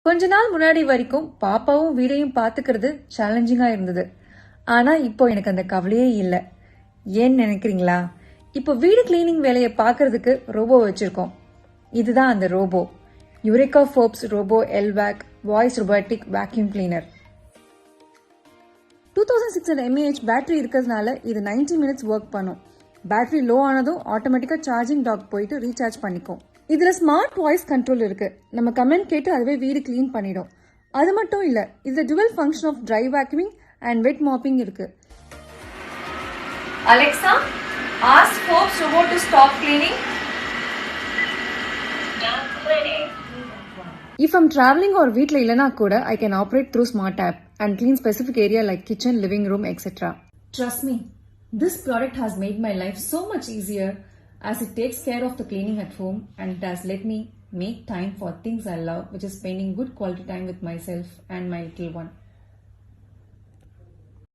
கொஞ்ச நாள் முன்னாடி வரைக்கும் பாப்பாவும் வீடையும் பாத்துக்கிறது சேலஞ்சிங்கா இருந்தது. ஆனா இப்போ எனக்கு அந்த கவலையே இல்லை. ஏன்னு நினைக்கிறீங்களா? இப்போ வீடு கிளீனிங் வேலையை பாக்குறதுக்கு ரோபோ வச்சிருக்கோம். இதுதான் அந்த ரோபோ. யுரேகா ஃபோர்ப்ஸ் ரோபோ எல்வேக் voice robotic vacuum cleaner. 2600 mAh battery இருக்கிறதுனால இது 90 மினிட்ஸ் ஒர்க் பண்ணும். பேட்டரி லோ ஆனதும் ஆட்டோமேட்டிக்கா சார்ஜிங் டாக் போயிட்டு ரீசார்ஜ் பண்ணிக்கும். இதுல ஸ்மார்ட் வாய்ஸ் கண்ட்ரோல் இருக்கு. நம்ம கமெண்ட் கேட்டு அதுவே வீடு கிளீன் பண்ணிடும். அது மட்டும் இல்ல, இதுல dual function of dry vacuuming and wet mopping இருக்கு. Alexa, ask Forbes Robo to stop cleaning. Stop cleaning. If I'm traveling or வீட்ல இல்லனா கூட I can operate through smart app and clean specific area like kitchen, living room, etc. Trust me, this product has made my life so much easier as it takes care of the cleaning at home and it has let me make time for things I love, which is spending good quality time with myself and my little one.